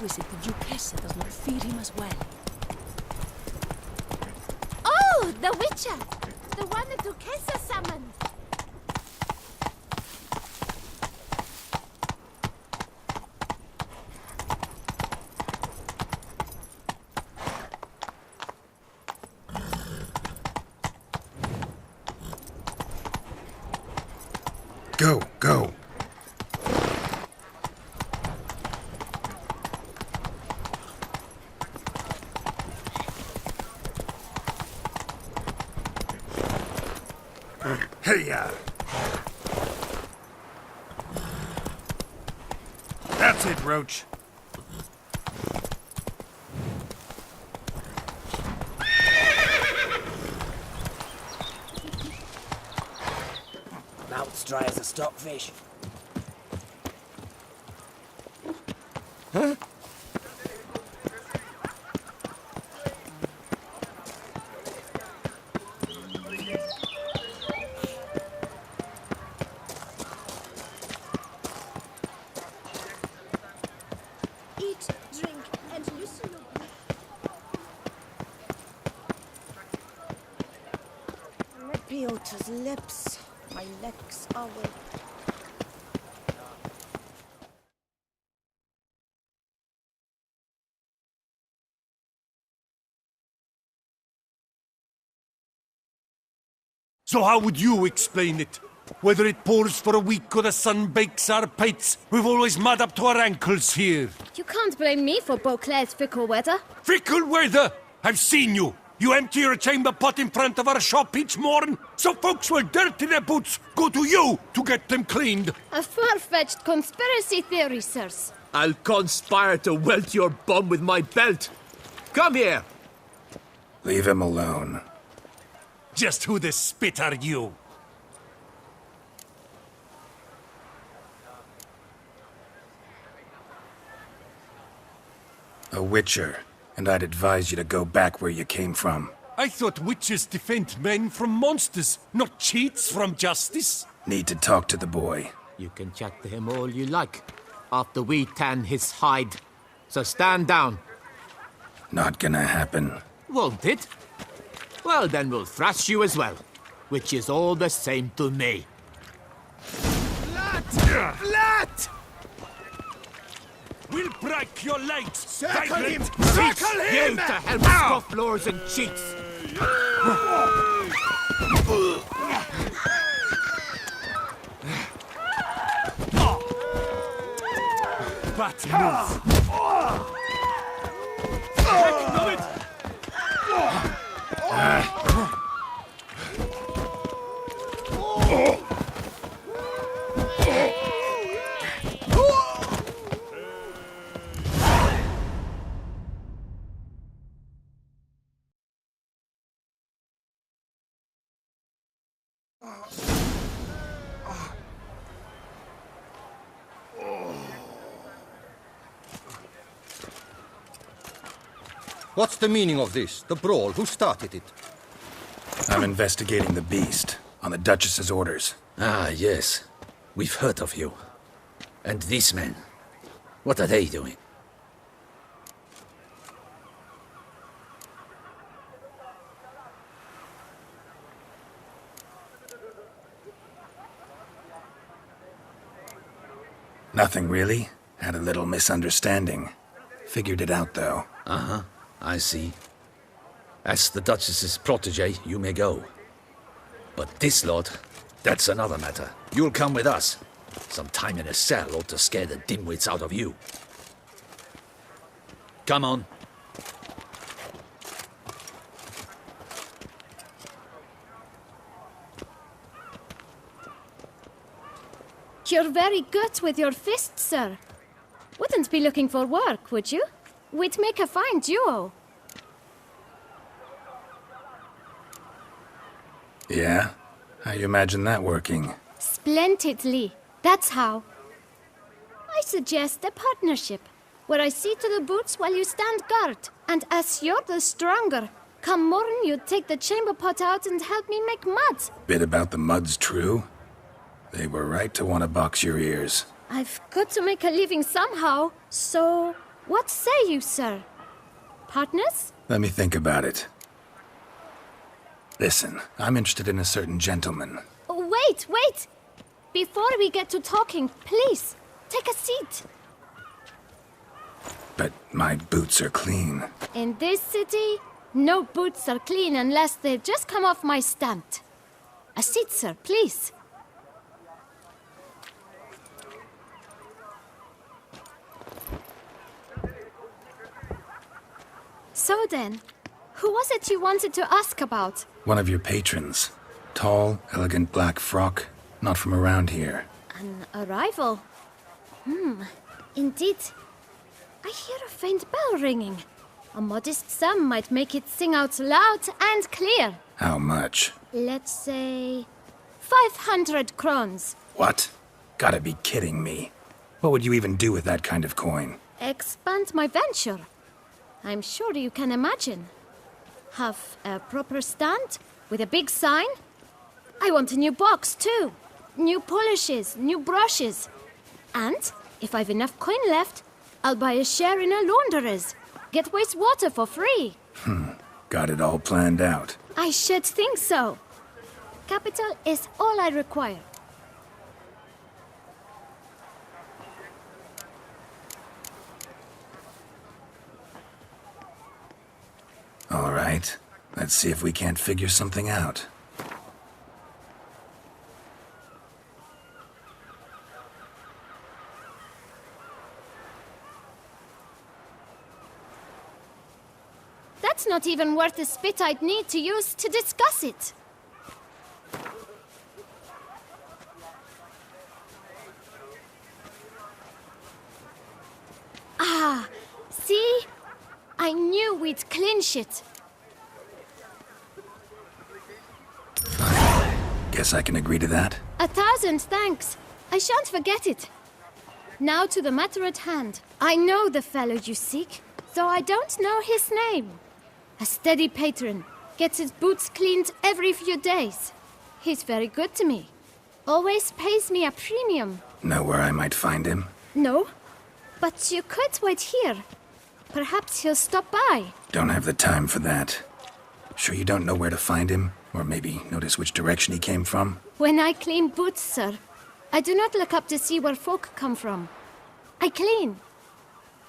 is it the Duchessa does not feed him as well? Oh, the Witcher! The one the Duchessa summoned! Go, go. Hey-ya! That's it, Roach. Mouth's dry as a stockfish. Huh? Eat, drink, and listen. Piotr's lips. My legs are wet. So how would you explain it? Whether it pours for a week or the sun bakes our pates, we've always mud up to our ankles here. You can't blame me for Beauclair's fickle weather. Fickle weather! I've seen you! You empty your chamber pot in front of our shop each morn, so folks will dirty their boots, go to you to get them cleaned. A far-fetched conspiracy theory, sirs. I'll conspire to welt your bum with my belt. Come here. Leave him alone. Just who the spit are you? A witcher, and I'd advise you to go back where you came from. I thought witches defend men from monsters, not cheats from justice. Need to talk to the boy. You can chat to him all you like, after we tan his hide. So stand down. Not gonna happen. Won't it? Well, then we'll thrash you as well, which is all the same to me. Flat! We'll break your legs! Circle him! Violent! Circle him! You to help scofflaws and cheats! But move! What's the meaning of this? The brawl? Who started it? I'm investigating the beast, on the Duchess's orders. Ah, yes. We've heard of you. And these men, what are they doing? Nothing really. Had a little misunderstanding. Figured it out, though. Uh-huh. I see. As the Duchess's protege, you may go. But this lot, that's another matter. You'll come with us. Some time in a cell ought to scare the dimwits out of you. Come on. You're very good with your fists, sir. Wouldn't be looking for work, would you? We'd make a fine duo. Yeah? How you imagine that working? Splendidly. That's how. I suggest a partnership, where I see to the boots while you stand guard. And as you're the stronger, come morn you take the chamber pot out and help me make mud. Bit about the mud's true? They were right to want to box your ears. I've got to make a living somehow, so What say you, sir? Partners? Let me think about it. Listen, I'm interested in a certain gentleman. Wait! Before we get to talking, please, take a seat. But my boots are clean. In this city, no boots are clean unless they just come off my stand. A seat, sir, please. So then, who was it you wanted to ask about? One of your patrons. Tall, elegant black frock. Not from around here. An arrival? Indeed. I hear a faint bell ringing. A modest sum might make it sing out loud and clear. How much? Let's say 500 crowns. What? Gotta be kidding me. What would you even do with that kind of coin? Expand my venture. I'm sure you can imagine. Have a proper stand with a big sign. I want a new box too. New polishes, new brushes. And if I've enough coin left, I'll buy a share in a launderer's. Get wastewater for free. Got it all planned out. I should think so. Capital is all I require. All right. Let's see if we can't figure something out. That's not even worth the spit I'd need to use to discuss it. Ah, see? I knew we'd clinch it. Guess I can agree to that. 1,000 thanks. I shan't forget it. Now to the matter at hand. I know the fellow you seek, though I don't know his name. A steady patron. Gets his boots cleaned every few days. He's very good to me. Always pays me a premium. Know where I might find him? No, but you could wait here. Perhaps he'll stop by. Don't have the time for that. Sure you don't know where to find him? Or maybe notice which direction he came from? When I clean boots, sir, I do not look up to see where folk come from. I clean.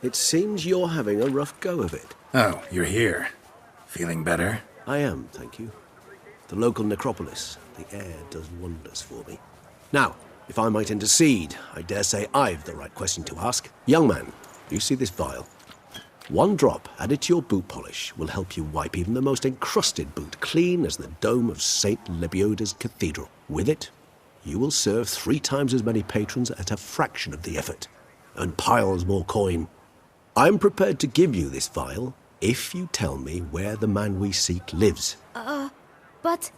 It seems you're having a rough go of it. Oh, you're here. Feeling better? I am, thank you. The local necropolis. The air does wonders for me. Now, if I might intercede, I dare say I've the right question to ask. Young man, you see this vial? One drop added to your boot polish will help you wipe even the most encrusted boot clean as the dome of St. Lebioda's Cathedral. With it, you will serve 3 times as many patrons at a fraction of the effort, and piles more coin. I'm prepared to give you this vial if you tell me where the man we seek lives. But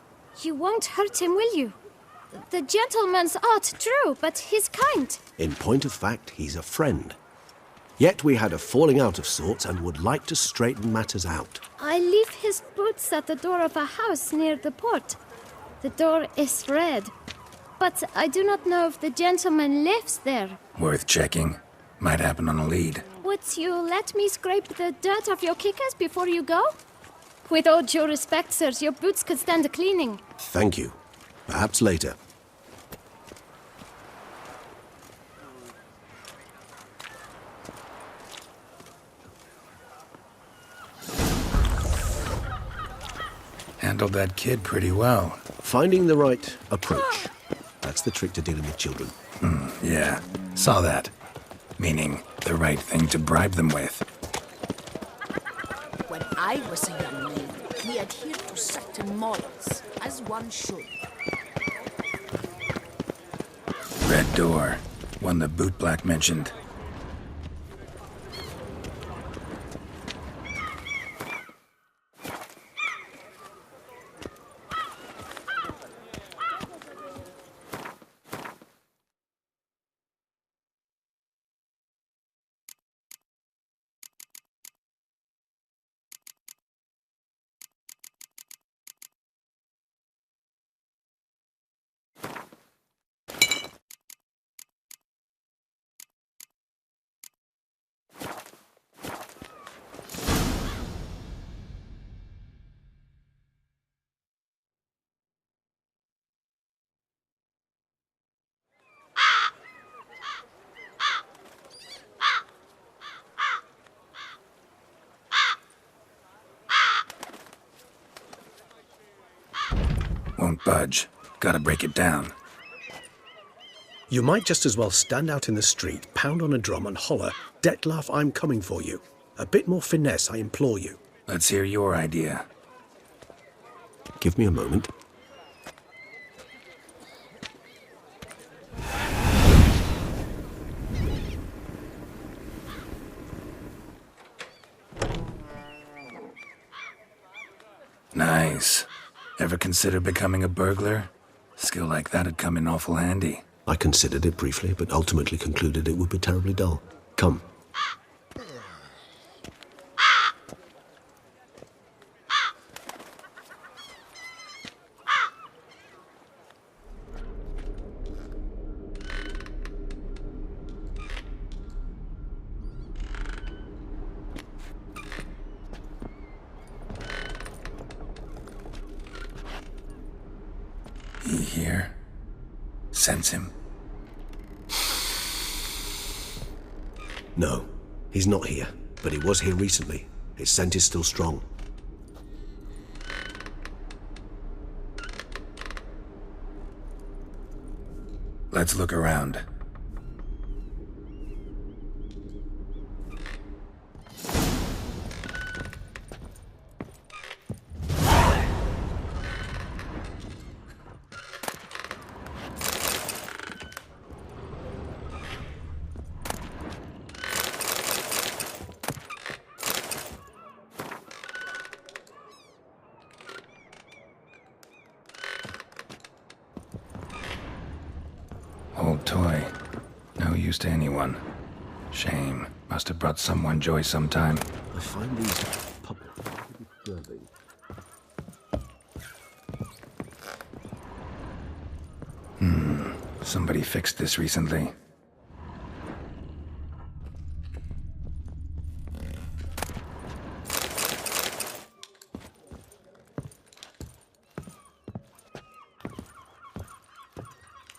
you won't hurt him, will you? The gentleman's art, true, but he's kind. In point of fact, he's a friend. Yet we had a falling out of sorts and would like to straighten matters out. I leave his boots at the door of a house near the port. The door is red, but I do not know if the gentleman lives there. Worth checking. Might happen on a lead. Would you let me scrape the dirt off your kickers before you go? With all due respect, sirs, your boots could stand a cleaning. Thank you. Perhaps later. Handled that kid pretty well. Finding the right approach. That's the trick to dealing with children. Yeah, saw that. Meaning, the right thing to bribe them with. When I was a young man, we adhered to certain morals, as one should. Red door. One the boot black mentioned. won't budge. Gotta break it down. You might just as well stand out in the street, pound on a drum and holler, "Detlef, I'm coming for you." A bit more finesse, I implore you. Let's hear your idea. Give me a moment. Nice. Ever consider becoming a burglar? Skill like that'd come in awful handy. I considered it briefly, but ultimately concluded it would be terribly dull. Come. He here? Sense him? No, he's not here, but he was here recently. His scent is still strong. Let's look around. Old toy. No use to anyone. Shame. Must have brought someone joy sometime. I find these puppets disturbing. Somebody fixed this recently.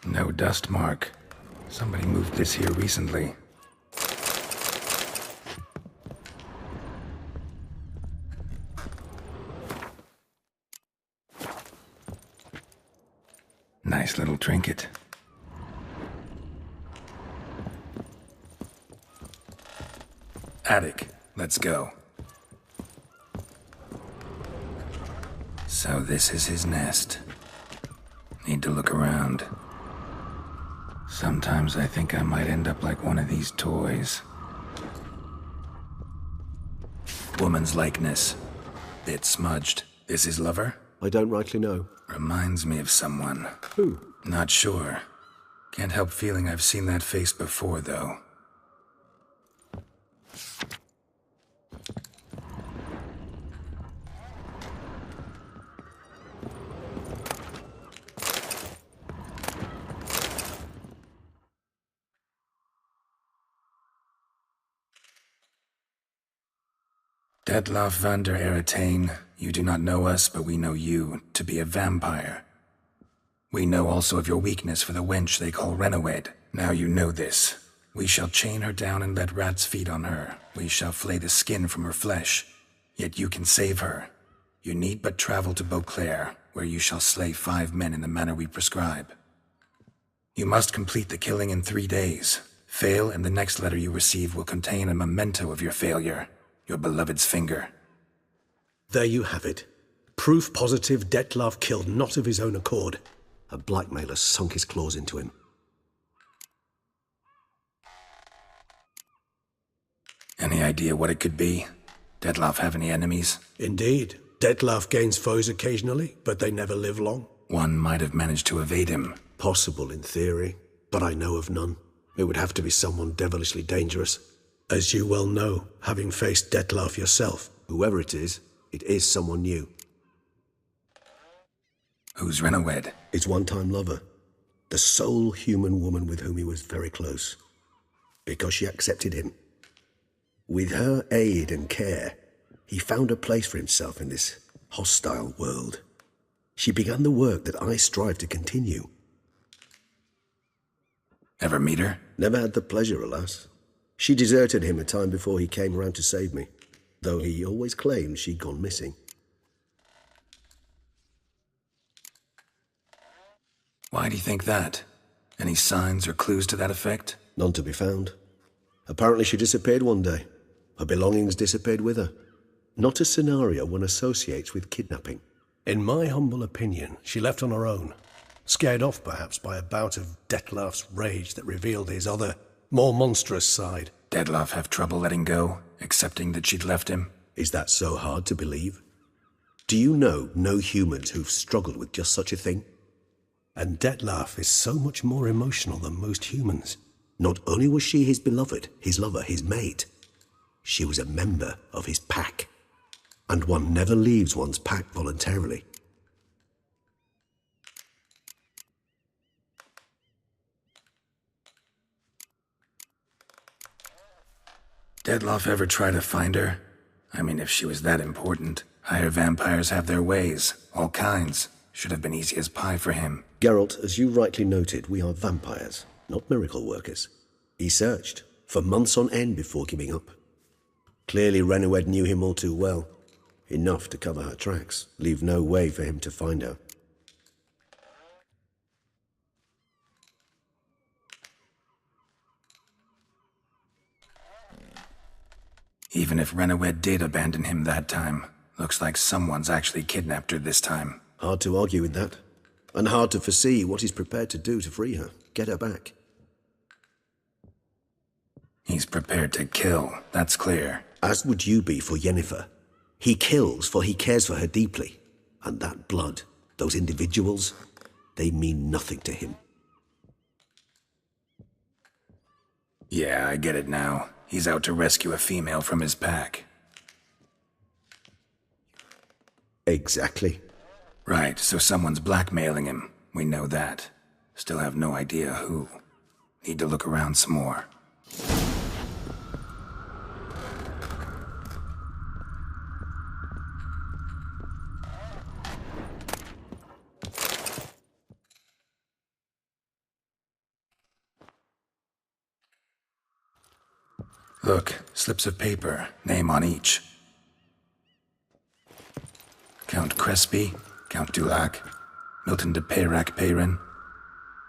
No dust mark. Somebody moved this here recently. Nice little trinket. Attic. Let's go. So this is his nest. Need to look around. Sometimes I think I might end up like one of these toys. Woman's likeness. Bit smudged. This his lover? I don't rightly know. Reminds me of someone. Who? Not sure. Can't help feeling I've seen that face before, though. Detlef van der Eretain, you do not know us, but we know you to be a vampire. We know also of your weakness for the wench they call Renawed. Now you know this. We shall chain her down and let rats feed on her. We shall flay the skin from her flesh. Yet you can save her. You need but travel to Beauclair, where you shall slay 5 men in the manner we prescribe. You must complete the killing in 3 days. Fail, and the next letter you receive will contain a memento of your failure. Your beloved's finger. There you have it. Proof positive Detlef killed not of his own accord. A blackmailer sunk his claws into him. Any idea what it could be? Detlef have any enemies? Indeed. Detlef gains foes occasionally, but they never live long. One might have managed to evade him. Possible in theory, but I know of none. It would have to be someone devilishly dangerous. As you well know, having faced Detlef yourself, whoever it is someone new. Who's Renawed? His one-time lover. The sole human woman with whom he was very close. Because she accepted him. With her aid and care, he found a place for himself in this hostile world. She began the work that I strive to continue. Ever meet her? Never had the pleasure, alas. She deserted him a time before he came around to save me, though he always claimed she'd gone missing. Why do you think that? Any signs or clues to that effect? None to be found. Apparently she disappeared one day. Her belongings disappeared with her. Not a scenario one associates with kidnapping. In my humble opinion, she left on her own. Scared off, perhaps, by a bout of Detlef's rage that revealed his other, more monstrous side. Detlef have trouble letting go, accepting that she'd left him? Is that so hard to believe? Do you know no humans who've struggled with just such a thing? And Detlef is so much more emotional than most humans. Not only was she his beloved, his lover, his mate, she was a member of his pack. And one never leaves one's pack voluntarily. Detlef ever try to find her? I mean, if she was that important. Higher vampires have their ways, all kinds. Should have been easy as pie for him. Geralt, as you rightly noted, we are vampires, not miracle workers. He searched, for months on end before giving up. Clearly Renowed knew him all too well. Enough to cover her tracks, leave no way for him to find her. Even if Renowed did abandon him that time, looks like someone's actually kidnapped her this time. Hard to argue with that. And hard to foresee what he's prepared to do to free her, get her back. He's prepared to kill, that's clear. As would you be for Yennefer. He kills for he cares for her deeply. And that blood, those individuals, they mean nothing to him. Yeah, I get it now. He's out to rescue a female from his pack. Exactly. Right, so someone's blackmailing him. We know that. Still have no idea who. Need to look around some more. Look, slips of paper, name on each. Count Crespi, Count Dulac, Milton de Peyrac-Peyrin,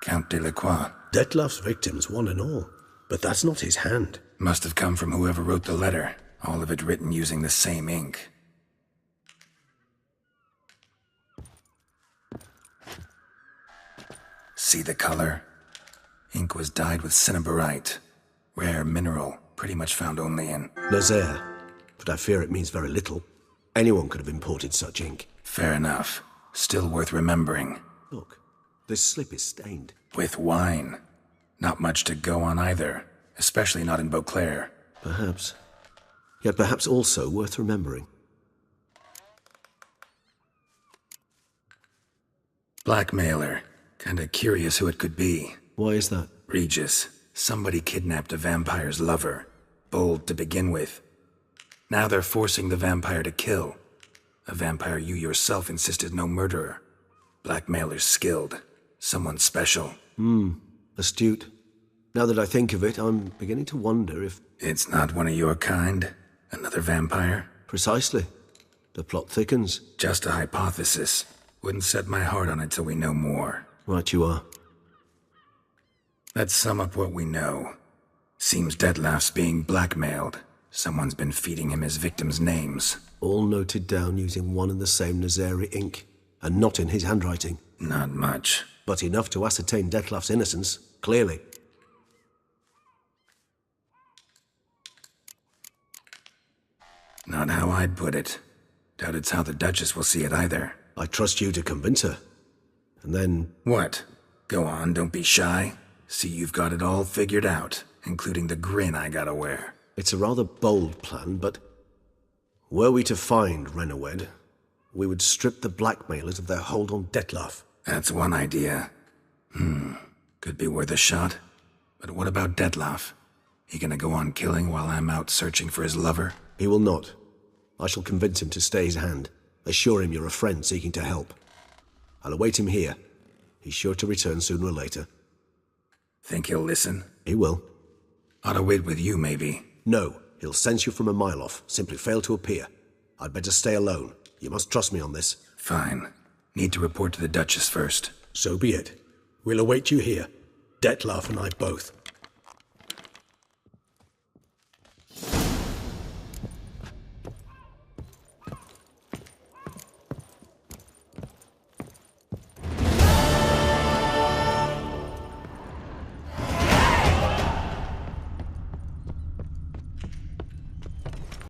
Count Delacroix. Detlef's victims, one and all. But that's not his hand. Must have come from whoever wrote the letter, all of it written using the same ink. See the color? Ink was dyed with cinnabarite, rare mineral, pretty much found only in Nazaire, but I fear it means very little. Anyone could have imported such ink. Fair enough. Still worth remembering. Look, this slip is stained. With wine. Not much to go on either, especially not in Beauclair. Perhaps. Yet perhaps also worth remembering. Blackmailer. Kinda curious who it could be. Why is that? Regis. Somebody kidnapped a vampire's lover. Bold to begin with. Now they're forcing the vampire to kill. A vampire you yourself insisted no murderer. Blackmailer's skilled. Someone special. Astute. Now that I think of it, I'm beginning to wonder if... It's not one of your kind? Another vampire? Precisely. The plot thickens. Just a hypothesis. Wouldn't set my heart on it till we know more. Right you are. Let's sum up what we know. Seems Detlef's being blackmailed. Someone's been feeding him his victims' names. All noted down using one and the same Nazaire ink, and not in his handwriting. Not much. But enough to ascertain Detlef's innocence, clearly. Not how I'd put it. Doubt it's how the Duchess will see it either. I trust you to convince her. And then... What? Go on, don't be shy. See you've got it all figured out, including the grin I gotta wear. It's a rather bold plan, but... Were we to find Renowed, we would strip the blackmailers of their hold on Detlef. That's one idea. Could be worth a shot. But what about Detlef? He gonna go on killing while I'm out searching for his lover? He will not. I shall convince him to stay his hand. Assure him you're a friend seeking to help. I'll await him here. He's sure to return sooner or later. Think he'll listen? He will. Ought to wait with you, maybe. No, he'll sense you from a mile off. Simply fail to appear. I'd better stay alone. You must trust me on this. Fine. Need to report to the Duchess first. So be it. We'll await you here. Dettlaff and I both.